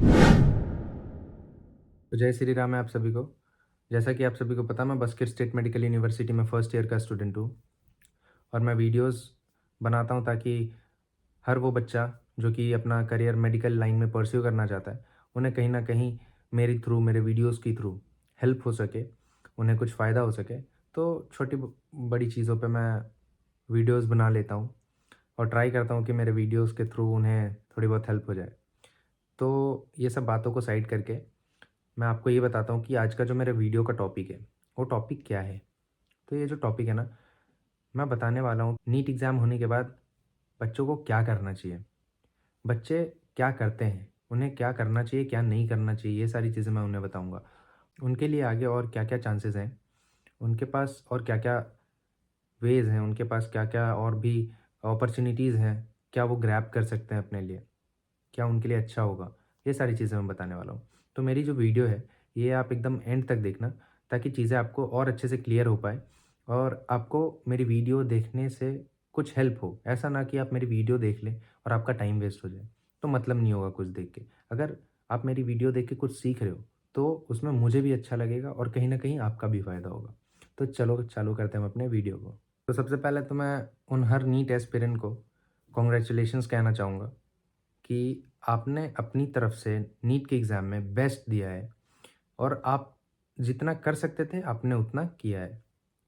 तो जय श्री राम है आप सभी को। जैसा कि आप सभी को पता मैं बस्किर स्टेट मेडिकल यूनिवर्सिटी में फर्स्ट ईयर का स्टूडेंट हूँ और मैं वीडियोस बनाता हूँ ताकि हर वो बच्चा जो कि अपना करियर मेडिकल लाइन में परस्यू करना चाहता है, उन्हें कहीं न कहीं मेरी थ्रू मेरे वीडियोस के थ्रू हेल्प हो सके, उन्हें कुछ फ़ायदा हो सके। तो छोटी ब बड़ी चीज़ों पे मैं वीडियोस बना लेता हूँ और ट्राई करता हूँ कि मेरे वीडियोस के थ्रू उन्हें थोड़ी बहुत हेल्प हो जाए। तो ये सब बातों को साइड करके मैं आपको ये बताता हूँ कि आज का जो मेरे वीडियो का टॉपिक है, वो टॉपिक क्या है? तो ये जो टॉपिक है ना, मैं बताने वाला हूँ नीट एग्ज़ाम होने के बाद बच्चों को क्या करना चाहिए? बच्चे क्या करते हैं? उन्हें क्या करना चाहिए, क्या नहीं करना चाहिए? ये सारी चीज़ें मैं उन्हें बताऊँगा। उनके लिए आगे और क्या-क्या चांसेज़ हैं? उनके पास और क्या-क्या वेज़ हैं? उनके पास क्या-क्या और भी अपॉर्च्युनिटीज़ हैं? क्या वो ग्रैब कर सकते हैं अपने लिए? क्या उनके लिए अच्छा होगा? ये सारी चीज़ें मैं बताने वाला हूँ। तो मेरी जो वीडियो है, ये आप एकदम एंड तक देखना ताकि चीज़ें आपको और अच्छे से क्लियर हो पाएँ और आपको मेरी वीडियो देखने से कुछ हेल्प हो। ऐसा ना कि आप मेरी वीडियो देख लें और आपका टाइम वेस्ट हो जाए, तो मतलब नहीं होगा कुछ देख के। अगर आप मेरी वीडियो देख के कुछ सीख रहे हो, तो उसमें मुझे भी अच्छा लगेगा और कहीं न कहीं आपका भी फ़ायदा होगा। तो चलो चालू करते हैं हम अपने वीडियो को। तो सबसे पहले तो मैं उन हर नीट एस्पिरेंट को कांग्रेचुलेशंस कहना चाहूँगा कि आपने अपनी तरफ से नीट के एग्ज़ाम में बेस्ट दिया है और आप जितना कर सकते थे आपने उतना किया है।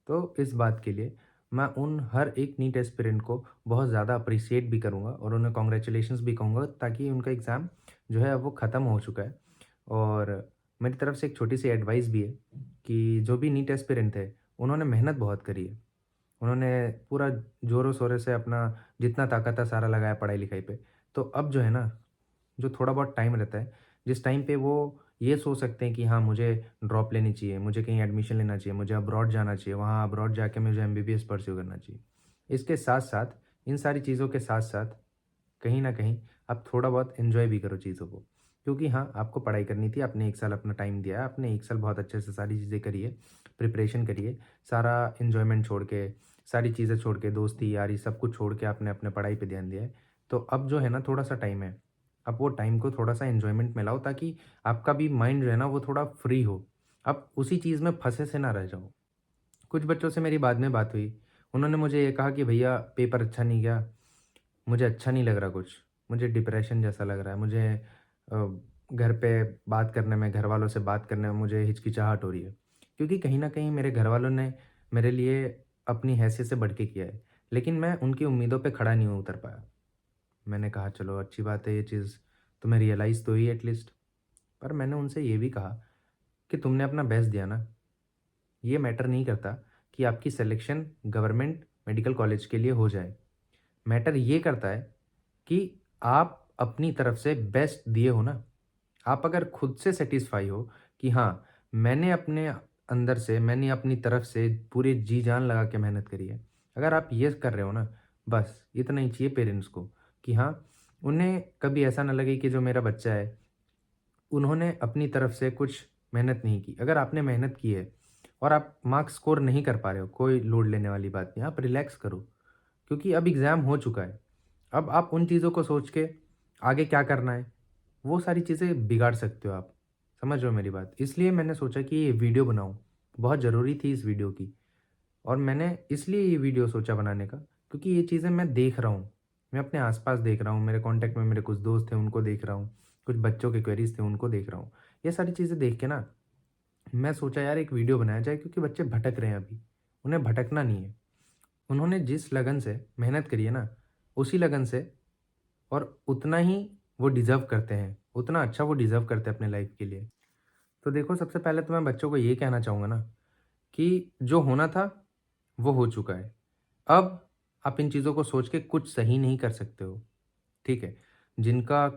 तो इस बात के लिए मैं उन हर एक नीट एस्पिरेंट को बहुत ज़्यादा अप्रिशिएट भी करूँगा और उन्हें कांग्रेचुलेशंस भी कहूँगा ताकि उनका एग्ज़ाम जो है अब वो ख़त्म हो चुका है। और मेरी तरफ से एक छोटी-सी एडवाइस भी है कि जो भी नीट एस्पिरेंट थे, उन्होंने मेहनत बहुत करी है। उन्होंने पूरा ज़ोरों-शोरों से अपना जितना ताकत है सारा लगाया पढ़ाई-लिखाई पे। तो अब जो है ना, जो थोड़ा बहुत टाइम रहता है, जिस टाइम पे वो ये सोच सकते हैं कि हाँ, मुझे ड्रॉप लेनी चाहिए, मुझे कहीं एडमिशन लेना चाहिए, मुझे अब्रॉड जाना चाहिए, वहाँ अब्रॉड जाके मुझे एमबीबीएस परस्यू करना चाहिए। इसके साथ-साथ, इन सारी चीज़ों के साथ-साथ कहीं न कहीं आप थोड़ा बहुत एन्जॉय भी करो चीज़ों को। क्योंकि हाँ, आपको पढ़ाई करनी थी, आपने 1 साल अपना टाइम दिया है, आपने 1 साल बहुत अच्छे से सारी चीज़ें करी है, प्रिपरेशन करी है, सारा एन्जॉयमेंट छोड़ के, सारी चीज़ें छोड़ के, दोस्ती, यारी सब कुछ छोड़ के आपने अपने पढ़ाई पे ध्यान दिया है। तो अब जो है ना थोड़ा-सा टाइम है, अब वो टाइम को थोड़ा-सा एन्जॉयमेंट में लाओ ताकि आपका भी माइंड जो है ना वो थोड़ा फ्री हो। आप उसी चीज़ में फँसे से ना रह जाओ। कुछ बच्चों से मेरी बाद में बात हुई, उन्होंने मुझे ये कहा कि भैया पेपर अच्छा नहीं गया, मुझे अच्छा नहीं लग रहा कुछ, मुझे डिप्रेशन जैसा लग रहा है, मुझे घर पे बात करने में, घरवालों से बात करने में मुझे हिचकिचाहट हो रही है। क्योंकि कहीं न कहीं मेरे घरवालों ने मेरे लिए अपनी हैसियत से बढ़ के किया है, लेकिन मैं उनकी उम्मीदों पे खड़ा नहीं उतर पाया। मैंने कहा चलो अच्छी बात है ये चीज़, तुम्हें रियलाइज़ तो हुई एटलीस्ट। पर मैंने उनसे ये भी कहा कि तुमने अपना बेस्ट दिया ना, ये मैटर नहीं करता कि आपकी सिलेक्शन गवर्नमेंट मेडिकल कॉलेज के लिए हो जाए। मैटर ये करता है कि आप अपनी तरफ से बेस्ट दिए हो ना। आप अगर खुद से सैटिस्फाई हो कि हाँ, मैंने अपने अंदर से, मैंने अपनी तरफ से पूरी जी-जान लगा के मेहनत करी है। अगर आप ये कर रहे हो ना, बस इतना ही चाहिए पेरेंट्स को कि हाँ, उन्हें कभी ऐसा ना लगे कि जो मेरा बच्चा है, उन्होंने अपनी तरफ से कुछ मेहनत नहीं की। अगर आपने मेहनत की है और आप मार्क्स स्कोर नहीं कर पा रहे हो, कोई लोड लेने वाली बात नहीं, आप रिलैक्स करो क्योंकि अब एग्ज़ाम हो चुका है। अब आप उन चीज़ों को सोच के आगे क्या करना है, वो सारी चीज़ें बिगाड़ सकते हो आप। समझ रहे हो मेरी बात? इसलिए मैंने सोचा कि ये वीडियो बनाऊँ, बहुत ज़रूरी थी इस वीडियो की और मैंने इसलिए ये वीडियो सोचा बनाने का क्योंकि ये चीज़ें मैं देख रहा हूँ। मैं अपने आस-पास देख रहा हूँ, मेरे कॉन्टैक्ट में मेरे कुछ दोस्त हैं, उनको देख रहा हूँ, कुछ बच्चों के क्वेरीज़ थे, उनको देख रहा हूँ। ये सारी चीज़ें देख के ना, मैं सोचा यार एक वीडियो बनाया जाए क्योंकि बच्चे भटक रहे हैं अभी, उन्हें भटकना नहीं है। उन्होंने जिस लगन से मेहनत करी है ना, उसी लगन से और उतना ही वो डिज़र्व करते हैं, उतना अच्छा वो डिज़र्व करते हैं अपने लाइफ़ के लिए। तो देखो सबसे पहले तो मैं बच्चों को ये कहना चाहूँगा ना कि जो होना था, वो हो चुका है। अब आप इन चीज़ों को सोच के कुछ सही नहीं कर सकते हो, ठीक है? जिनका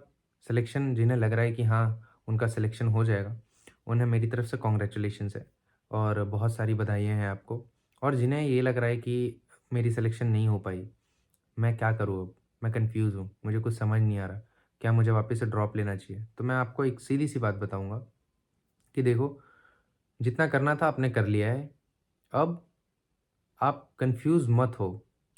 सिलेक्शन जिन्हें लग रहा है कि हाँ, उनका सिलेक्शन हो जाएगा, उन्हें मेरी तरफ से कांग्रेचुलेशंस है और बहुत सारी बधाइयाँ हैं आपको। और जिन्हें ये लग रहा है कि मेरी सिलेक्शन नहीं हो पाई, मैं क्या करूँ अब? मैं कन्फ्यूज़ हूँ, मुझे कुछ समझ नहीं आ रहा। क्या मुझे वापस से ड्रॉप लेना चाहिए? तो मैं आपको एक सीधी-सी बात बताऊँगा कि देखो, जितना करना था आपने कर लिया है। अब आप कन्फ्यूज़ मत हो,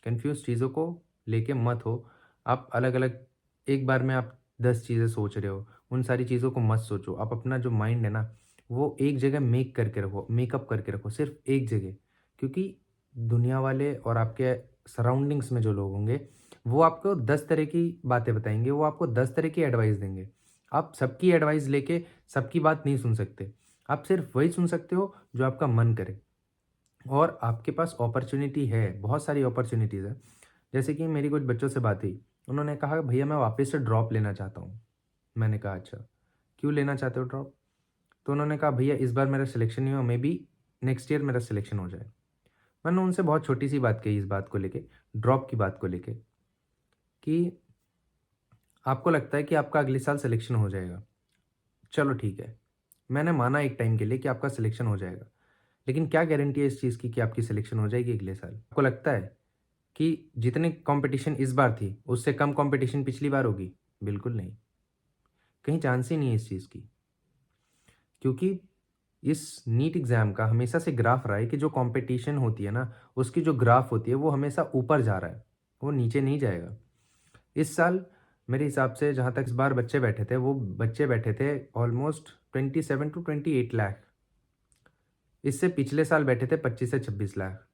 कन्फ्यूज़ चीज़ों को लेके मत हो। आप अलग-अलग एक बार में आप 10 चीज़ें सोच रहे हो, उन सारी चीज़ों को मत सोचो। आप अपना जो माइंड है ना, वो एक जगह मेकअप करके रखो, सिर्फ़ एक जगह। क्योंकि दुनिया वाले और आपके सराउंडिंग्स में जो लोग होंगे, वो आपको 10 तरह की बातें बताएँगे, वो आपको 10 तरह की एडवाइस देंगे। आप सबकी एडवाइस लेके सबकी बात नहीं सुन सकते। आप सिर्फ़ वही सुन सकते हो जो आपका मन करे। और आपके पास अपॉर्च्युनिटी है, बहुत सारी अपॉर्च्युनिटीज़ हैं। जैसे कि मेरी कुछ बच्चों से बात हुई, उन्होंने कहा भैया मैं वापस से ड्रॉप लेना चाहता हूँ। मैंने कहा अच्छा, क्यों लेना चाहते हो ड्रॉप? तो उन्होंने कहा भैया इस बार मेरा सिलेक्शन नहीं हुआ, मे बी नेक्स्ट ईयर मेरा सिलेक्शन हो जाए। मैंने उनसे बहुत छोटी-सी बात कही इस बात को लेके, ड्रॉप की बात को लेके, कि आपको लगता है कि आपका अगले साल सिलेक्शन हो जाएगा। चलो ठीक है, मैंने माना एक टाइम के लिए कि आपका सिलेक्शन हो जाएगा। लेकिन क्या गारंटी है इस चीज़ की कि आपकी सिलेक्शन हो जाएगी अगले साल? आपको लगता है कि जितनी कंपटीशन इस बार थी, उससे कम कंपटीशन पिछली बार होगी? बिल्कुल नहीं। कहीं चांस ही नहीं है इस चीज़ की। क्योंकि इस नीट एग्ज़ाम का हमेशा से ग्राफ रहा है कि जो कंपटीशन होती है ना, उसकी जो ग्राफ होती है वो हमेशा ऊपर जा रहा है, वो नीचे नहीं जाएगा। इस साल मेरे हिसाब से जहाँ तक इस बार बच्चे बैठे थे, वो बच्चे बैठे थे ऑलमोस्ट 27 टू 28 लाख। इससे पिछले साल बैठे थे 25 से 26 लाख।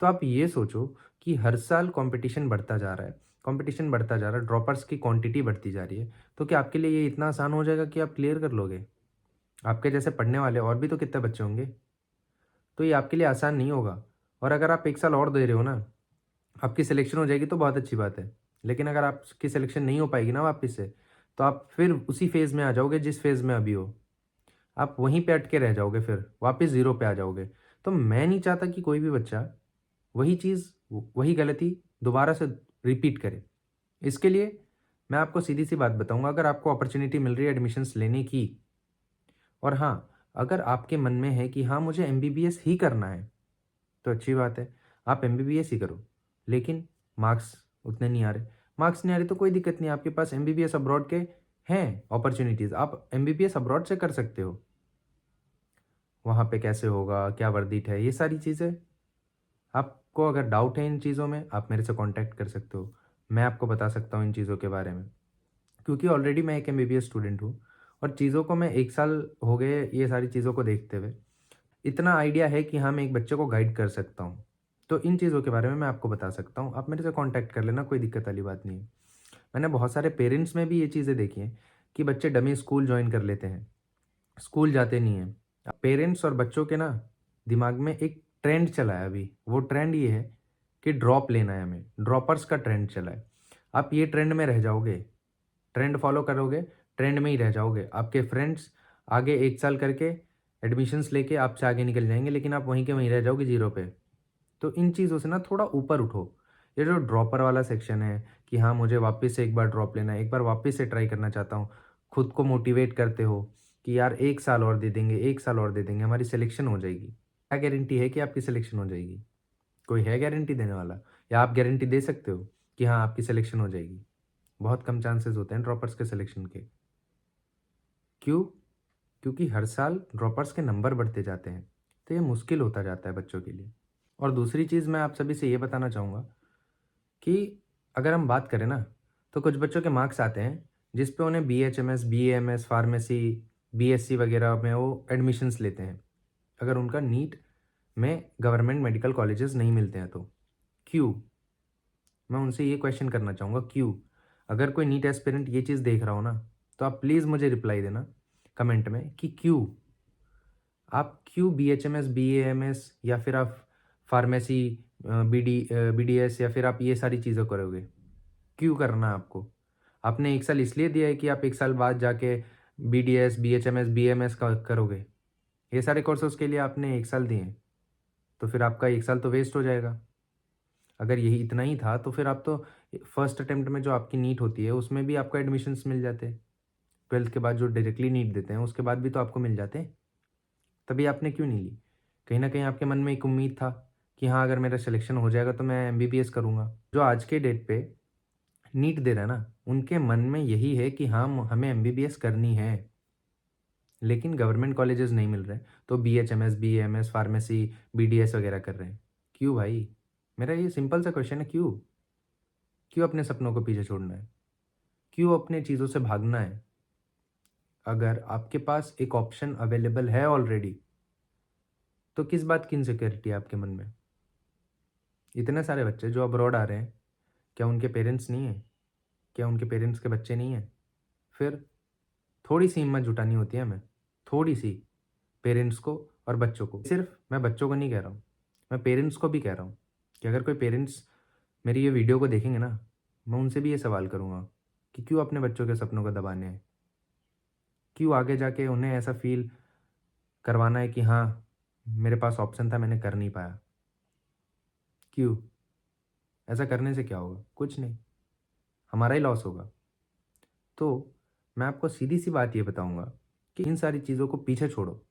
तो आप ये सोचो कि हर साल कंपटीशन बढ़ता जा रहा है, कंपटीशन बढ़ता जा रहा है, ड्रॉपर्स की क्वांटिटी बढ़ती जा रही है, तो क्या आपके लिए ये इतना आसान हो जाएगा कि आप क्लियर कर लोगे? आपके जैसे पढ़ने वाले और भी तो कितने बच्चे होंगे, तो ये आपके लिए आसान नहीं होगा। और अगर आप 1 साल और दे रहे हो ना, आपकी सिलेक्शन हो जाएगी तो बहुत अच्छी बात है। लेकिन अगर आपकी सिलेक्शन नहीं हो पाएगी ना वापस से, तो आप फिर उसी फ़ेज़ में आ जाओगे जिस फ़ेज़ में अभी हो। आप वहीं पे अटके रह जाओगे, फिर वापस ज़ीरो पे आ जाओगे। तो मैं नहीं चाहता कि कोई भी बच्चा वही चीज़, वही गलती दोबारा से रिपीट करे। इसके लिए मैं आपको सीधी-सी बात बताऊँगा, अगर आपको अपॉर्च्युनिटी मिल रही है एडमिशन्स लेने की, और हाँ, अगर आपके मन में है कि हाँ, मुझे एमबीबीएस ही करना है, तो अच्छी बात है, आप एमबीबीएस ही करो। लेकिन मार्क्स उतने नहीं आ रहे। मार्क्स नहीं आ रहे तो कोई दिक्कत नहीं है, आपके पास एमबीबीएस अब्रॉड के हैं अपॉर्च्युनिटीज़, आप एमबीबीएस अब्रॉड से कर सकते हो। वहाँ पे कैसे होगा, क्या वर्दिट है, ये सारी चीज़ें आपको अगर डाउट है इन चीज़ों में, आप मेरे से कॉन्टैक्ट कर सकते हो। मैं आपको बता सकता हूँ इन चीज़ों के बारे में। क्योंकि ऑलरेडी मैं एक एमबीबीएस स्टूडेंट हूँ और चीज़ों को मैं 1 साल हो गए ये सारी चीज़ों को देखते हुए। इतना आइडिया है कि हाँ, मैं एक बच्चे को गाइड कर सकता हूँ। तो इन चीज़ों के बारे में मैं आपको बता सकता हूँ। आप मेरे से कॉन्टैक्ट कर लेना, कोई दिक्कत वाली बात नहीं है। मैंने बहुत सारे पेरेंट्स में भी ये चीज़ें देखी हैं कि बच्चे डमी स्कूल जॉइन कर लेते हैं, स्कूल जाते नहीं हैं। पेरेंट्स और बच्चों के ना दिमाग में एक ट्रेंड चला है अभी, वो ट्रेंड ये है कि ड्रॉप लेना है हमें, ड्रॉपर्स का ट्रेंड चला है। आप ये ट्रेंड में रह जाओगे, ट्रेंड फॉलो करोगे, ट्रेंड में ही रह जाओगे। आपके फ्रेंड्स आगे 1 साल करके एडमिशन्स लेके आपसे आगे निकल जाएँगे, लेकिन आप वहीं के वहीं रह जाओगे ज़ीरो पे। तो इन चीज़ों से ना थोड़ा ऊपर उठो। ये जो ड्रॉपर वाला सेक्शन है कि हाँ, मुझे वापस से एक बार ड्रॉप लेना है, एक बार वापस से ट्राई करना चाहता हूँ। खुद को मोटिवेट करते हो कि यार 1 साल और दे देंगे, 1 साल और दे देंगे, हमारी सिलेक्शन हो जाएगी। क्या गारंटी है कि आपकी सिलेक्शन हो जाएगी? कोई है गारंटी देने वाला? या आप गारंटी दे सकते हो कि हाँ, आपकी सिलेक्शन हो जाएगी? बहुत कम चांसेस होते हैं ड्रॉपर्स के सिलेक्शन के। क्यों? क्योंकि हर साल ड्रॉपर्स के नंबर बढ़ते जाते हैं, तो ये मुश्किल होता जाता है बच्चों के लिए। और दूसरी चीज़ मैं आप सभी से ये बताना चाहूँगा कि अगर हम बात करें ना, तो कुछ बच्चों के मार्क्स आते हैं, जिस पे उन्हें बीएचएमएस, बीएएमएस, फार्मेसी, बीएससी वगैरह में वो एडमिशन्स लेते हैं। अगर उनका नीट में गवर्नमेंट मेडिकल कॉलेजेस नहीं मिलते हैं तो। क्यों? मैं उनसे ये क्वेश्चन करना चाहूँगा क्यों? अगर कोई नीट एस्पिरेंट ये चीज़ देख रहा हो ना, तो आप प्लीज़ मुझे रिप्लाई देना कमेंट में कि क्यों? आप क्यों बीएचएमएस, बीएएमएस या फिर आप फार्मेसी, बीडीएस या फिर आप ये सारी चीज़ें करोगे? क्यों करना है आपको? आपने 1 साल इसलिए दिया है कि आप 1 साल बाद जाके बीडीएस, बीएचएमएस, बीएमएस का करोगे। ये सारे कोर्सेज़ के लिए आपने 1 साल दिए हैं, तो फिर आपका 1 साल तो वेस्ट हो जाएगा। अगर यही इतना ही था तो फिर आप तो फर्स्ट अटेम्प्ट में जो आपकी नीट होती है उसमें भी आपको एडमिशन्स मिल जाते। 12th के बाद जो डायरेक्टली नीट देते हैं उसके बाद भी तो आपको मिल जाते। तभी आपने क्यों नहीं ली? कहीं न कहीं आपके मन में एक उम्मीद था कि हाँ, अगर मेरा सिलेक्शन हो जाएगा तो मैं एमबीबीएस करूँगा। जो आज के डेट पे नीट दे रहा है ना, उनके मन में यही है कि हाँ, हमें एमबीबीएस करनी है, लेकिन गवर्नमेंट कॉलेजेस नहीं मिल रहे, तो बीएचएमएस, बीएएमएस, फार्मेसी, बीडीएस वगैरह कर रहे हैं। क्यों भाई? मेरा ये सिंपल सा क्वेश्चन है क्यों? क्यों अपने सपनों को पीछे छोड़ना है? क्यों अपने चीज़ों से भागना है? अगर आपके पास एक ऑप्शन अवेलेबल है ऑलरेडी, तो किस बात की इनसिक्योरिटी है आपके मन में? इतने सारे बच्चे जो अब्रॉड आ रहे हैं, क्या उनके पेरेंट्स नहीं हैं? क्या उनके पेरेंट्स के बच्चे नहीं हैं? फिर थोड़ी-सी हिम्मत जुटानी होती है हमें, थोड़ी-सी, पेरेंट्स को और बच्चों को। सिर्फ़ मैं बच्चों को नहीं कह रहा हूँ, मैं पेरेंट्स को भी कह रहा हूँ कि अगर कोई पेरेंट्स मेरी ये वीडियो को देखेंगे ना, मैं उनसे भी ये सवाल करूँगा कि क्यों अपने बच्चों के सपनों को दबाने हैं? क्यों आगे जाके उन्हें ऐसा फ़ील करवाना है कि हाँ, मेरे पास ऑप्शन था, मैंने कर नहीं पाया? क्यों? ऐसा करने से क्या होगा? कुछ नहीं, हमारा ही लॉस होगा। तो मैं आपको सीधी-सी बात ये बताऊँगा कि इन सारी चीज़ों को पीछे छोड़ो,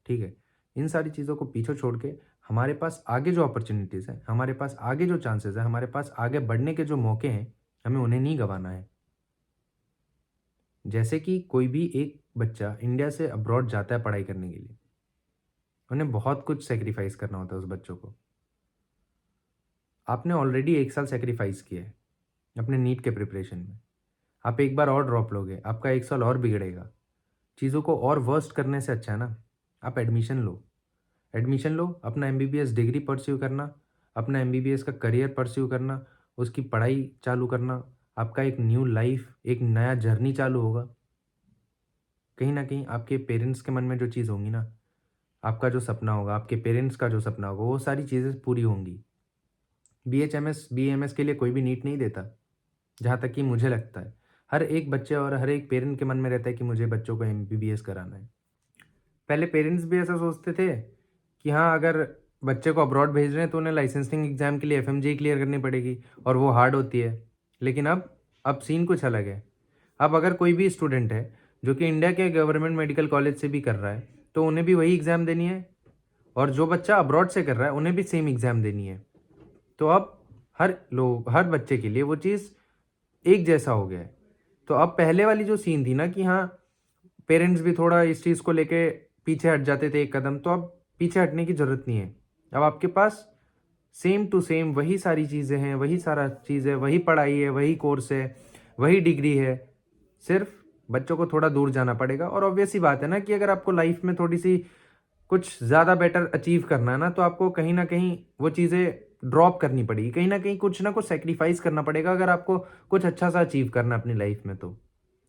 ठीक है? इन सारी चीज़ों को पीछे छोड़ के हमारे पास आगे जो अपॉर्च्युनिटीज़ हैं, हमारे पास आगे जो चांसेज़ हैं, हमारे पास आगे बढ़ने के जो मौके हैं, हमें उन्हें नहीं गँवाना है। जैसे कि कोई भी एक बच्चा इंडिया से अब्रॉड जाता है पढ़ाई करने के लिए, उन्हें बहुत कुछ सैक्रिफ़ाइस करना होता है उस बच्चों को। आपने ऑलरेडी 1 साल सैक्रिफ़ाइस किया है, अपने नीट के प्रिपरेशन में। आप एक बार और ड्रॉप लोगे, आपका 1 साल और बिगड़ेगा। चीज़ों को और वर्स्ट करने से अच्छा है ना, आप एडमिशन लो। एडमिशन लो, अपना एमबीबीएस डिग्री परस्यू करना, अपना एमबीबीएस का करियर परस्यू करना, उसकी पढ़ाई चालू करना, आपका एक न्यू लाइफ़, एक नया जर्नी चालू होगा। कहीं न कहीं आपके पेरेंट्स के मन में जो चीज़ होंगी ना, आपका जो सपना होगा, आपके पेरेंट्स का जो सपना होगा, वो सारी चीज़ें पूरी होंगी। बीएचएमएस, बीएमएस के लिए कोई भी नीट नहीं देता, जहाँ तक कि मुझे लगता है। हर एक बच्चे और हर एक पेरेंट के मन में रहता है कि मुझे बच्चों को एमबीबीएस कराना है। पहले पेरेंट्स भी ऐसा सोचते थे कि हाँ, अगर बच्चे को अब्रॉड भेज रहे हैं तो उन्हें लाइसेंसिंग एग्ज़ाम के लिए एफएमजीई क्लियर करनी पड़ेगी और वो हार्ड होती है। लेकिन अब सीन कुछ अलग है। अब अगर कोई भी स्टूडेंट है जो कि इंडिया के गवर्नमेंट मेडिकल कॉलेज से भी कर रहा है, तो उन्हें भी वही एग्ज़ाम देनी है और जो बच्चा अब्रॉड से कर रहा है, उन्हें भी सेम एग्ज़ाम देनी है। तो अब हर बच्चे के लिए वो चीज़ एक जैसा हो गया है। तो अब पहले वाली जो सीन थी ना कि हाँ, पेरेंट्स भी थोड़ा इस चीज़ को लेके पीछे हट जाते थे एक कदम, तो अब पीछे हटने की ज़रूरत नहीं है। अब आपके पास सेम टू सेम वही सारी चीज़ें हैं, वही सारा चीज़ है, वही पढ़ाई है, वही कोर्स है, वही डिग्री है। सिर्फ़ बच्चों को थोड़ा दूर जाना पड़ेगा और ऑब्वियस सी बात है ना कि अगर आपको लाइफ़ में थोड़ी-सी कुछ ज़्यादा बेटर अचीव करना है ना, तो आपको कहीं न कहीं वो चीज़ें ड्रॉप करनी पड़ेगी। कहीं न कहीं कुछ ना कुछ सैक्रिफ़ाइस करना पड़ेगा अगर आपको कुछ अच्छा-सा अचीव करना है अपनी लाइफ़ में तो।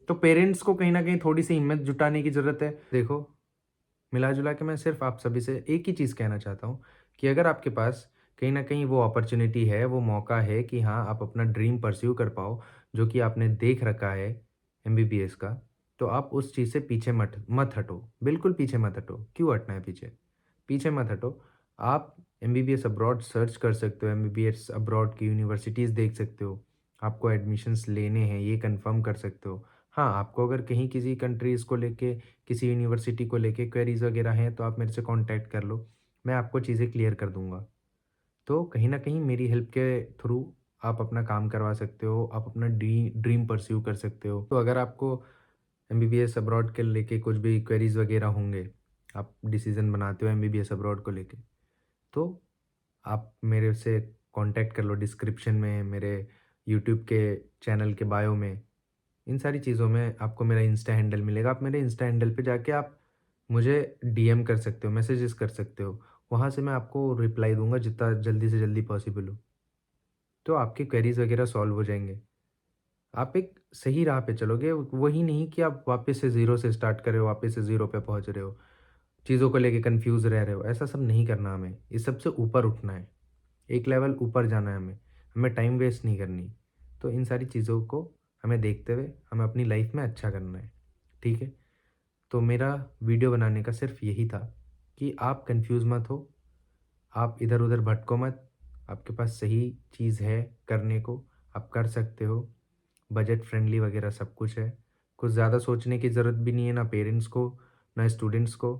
तो पेरेंट्स को कहीं न कहीं थोड़ी-सी हिम्मत जुटाने की ज़रूरत है। देखो, मिला-जुला के मैं सिर्फ़ आप सभी से एक ही चीज़ कहना चाहता हूँ कि अगर आपके पास कहीं न कहीं वो अपॉर्च्युनिटी है, वो मौका है कि हाँ, आप अपना ड्रीम परस्यू कर पाओ, जो कि आपने देख रखा है एमबीबीएस का, तो आप उस चीज़ से पीछे मत हटो। बिल्कुल पीछे मत हटो। क्यों हटना है पीछे? पीछे मत हटो। आप एमबीबीएस अब्रॉड सर्च कर सकते हो, एमबीबीएस अब्रॉड की यूनिवर्सिटीज़ देख सकते हो। आपको एडमिशन्स लेने हैं, ये कन्फर्म कर सकते हो। हाँ, आपको अगर कहीं किसी कंट्रीज़ को लेके, किसी यूनिवर्सिटी को लेके क्वेरीज़ वगैरह हैं, तो आप मेरे से कॉन्टैक्ट कर लो। मैं आपको चीज़ें क्लियर कर दूँगा। तो कहीं न कहीं मेरी हेल्प के थ्रू आप अपना काम करवा सकते हो, आप अपना ड्रीम परस्यू कर सकते हो। तो अगर आपको एमबीबीएस अब्रॉड के लेके कुछ भी क्वेरीज़ वगैरह होंगे, आप डिसीज़न बनाते हो एमबीबीएस अब्रॉड को लेके, तो आप मेरे से कॉन्टैक्ट कर लो डिस्क्रिप्शन में, मेरे यूट्यूब के चैनल के बायो में। इन सारी चीज़ों में आपको मेरा इंस्टा हैंडल मिलेगा। आप मेरे इंस्टा हैंडल पे जाके आप मुझे डीएम कर सकते हो, मैसेजेस कर सकते हो। वहाँ से मैं आपको रिप्लाई दूँगा जितना जल्दी से जल्दी पॉसिबल हो। तो आपके क्वेरीज़ वगैरह सॉल्व हो जाएँगे। आप एक सही राह पे चलोगे, वही नहीं कि आप वापस से ज़ीरो से स्टार्ट कर रहे हो, वापस से ज़ीरो पे पहुँच रहे हो। चीज़ों को लेके कन्फ्यूज़ रह रहे हो, ऐसा सब नहीं करना हमें। इस सब से ऊपर उठना है, एक लेवल ऊपर जाना है हमें। हमें टाइम वेस्ट नहीं करनी। तो इन सारी चीज़ों को हमें देखते हुए हमें अपनी लाइफ़ में अच्छा करना है। ठीक है? तो मेरा वीडियो बनाने का सिर्फ़ यही था कि आप कन्फ्यूज़ मत हो, आप इधर-उधर भटको मत, आपके पास सही चीज़ है करने को, आप कर सकते हो, बजट फ्रेंडली वगैरह सब कुछ है। कुछ ज़्यादा सोचने की ज़रूरत भी नहीं है, ना पेरेंट्स को, ना स्टूडेंट्स को।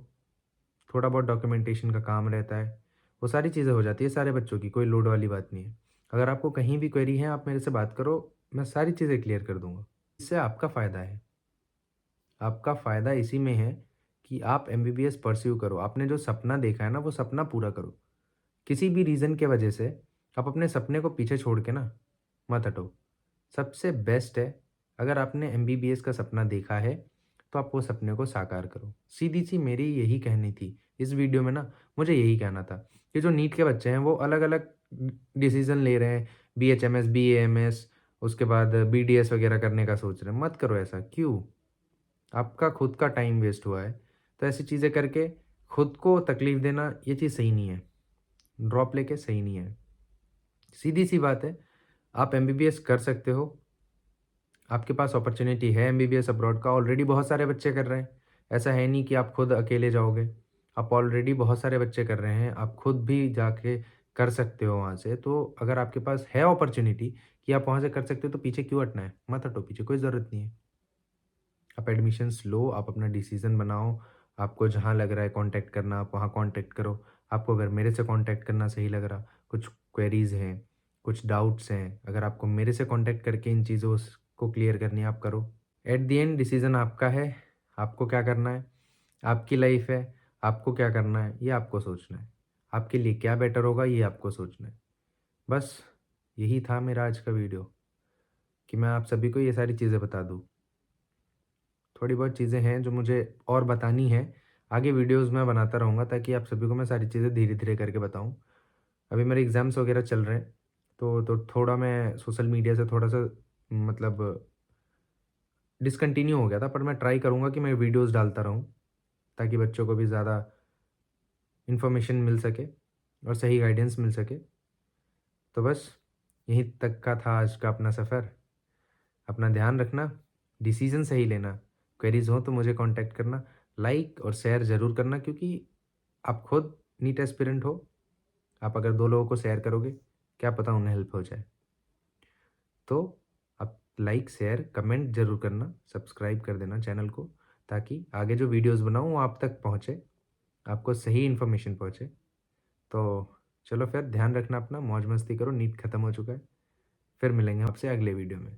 थोड़ा बहुत डॉक्यूमेंटेशन का काम रहता है, वो सारी चीज़ें हो जाती है सारे बच्चों की, कोई लोड वाली बात नहीं है। अगर आपको कहीं भी क्वेरी है, आप मेरे से बात करो, मैं सारी चीज़ें क्लियर कर दूँगा। इससे आपका फ़ायदा है। आपका फ़ायदा इसी में है कि आप एमबीबीएस परस्यू करो। आपने जो सपना देखा है ना, वो सपना पूरा करो। किसी भी रीज़न के वजह से आप अपने सपने को पीछे छोड़ के ना मत हटो। सबसे बेस्ट है अगर आपने एमबीबीएस का सपना देखा है, तो आप वो सपने को साकार करो। सीधी-सी मेरी यही कहनी थी। इस वीडियो में ना मुझे यही कहना था कि जो नीट के बच्चे हैं वो अलग-अलग डिसीज़न ले रहे हैं, बीएचएमएस, बीएएमएस, उसके बाद बीडीएस वगैरह करने का सोच रहे हैं। मत करो ऐसा, क्यों? आपका खुद का टाइम वेस्ट हुआ है। तो ऐसी चीज़ें करके खुद को तकलीफ़ देना ये चीज़ सही नहीं है। ड्रॉप लेके सही नहीं है। सीधी-सी बात है, आप एमबीबीएस कर सकते हो, आपके पास अपॉर्च्युनिटी है एमबीबीएस अब्रॉड का, ऑलरेडी बहुत सारे बच्चे कर रहे हैं। ऐसा है नहीं कि आप खुद अकेले जाओगे, आप ऑलरेडी बहुत सारे बच्चे कर रहे हैं, आप खुद भी जाके कर सकते हो वहाँ से। तो अगर आपके पास है अपॉर्च्युनिटी कि आप वहाँ से कर सकते हो, तो पीछे क्यों हटना है? मत हटो पीछे, कोई ज़रूरत नहीं है। आप एडमिशन्स लो, आप अपना डिसीज़न बनाओ, आपको जहाँ लग रहा है कॉन्टैक्ट करना, आप वहाँ कॉन्टैक्ट करो। आपको अगर मेरे से कॉन्टैक्ट करना सही लग रहा, कुछ क्वेरीज़ हैं, कुछ डाउट्स हैं, अगर आपको मेरे से कॉन्टैक्ट करके इन चीज़ों को क्लियर करनी है, आप करो। एट द एंड डिसीज़न आपका है, आपको क्या करना है, आपकी लाइफ़ है, आपको क्या करना है, ये आपको सोचना है। आपके लिए क्या बेटर होगा, ये आपको सोचना है। बस यही था मेरा आज का वीडियो कि मैं आप सभी को ये सारी चीज़ें बता दूँ। थोड़ी बहुत चीज़ें हैं जो मुझे और बतानी है। आगे वीडियोज़ मैं बनाता रहूँगा ताकि आप सभी को मैं सारी चीज़ें धीरे-धीरे करके बताऊँ। अभी मेरे एग्ज़ाम्स वग़ैरह चल रहे हैं, तो थोड़ा मैं सोशल मीडिया से थोड़ा-सा मतलब डिसकंटिन्यू हो गया था, पर मैं ट्राई करूँगा कि मैं वीडियोज़ डालता रहूँ, ताकि बच्चों को भी ज़्यादा इन्फॉर्मेशन मिल सके और सही गाइडेंस मिल सके। तो बस यहीं तक का था आज का अपना सफ़र। अपना ध्यान रखना, डिसीज़न सही लेना। क्वेरीज़ हो तो मुझे कॉन्टैक्ट करना। लाइक और शेयर ज़रूर करना, क्योंकि आप खुद नीट एस्पिरेंट हो। आप अगर 2 लोगों को शेयर करोगे, क्या पता उन्हें हेल्प हो जाए। तो आप लाइक, शेयर, कमेंट ज़रूर करना, सब्सक्राइब कर देना चैनल को, ताकि आगे जो वीडियोज़ बनाऊँ वो आप तक पहुँचे, आपको सही इन्फॉर्मेशन पहुँचे। तो चलो फिर ध्यान रखना अपना, मौज-मस्ती करो, नीट खत्म हो चुका है। फिर मिलेंगे आपसे अगले वीडियो में।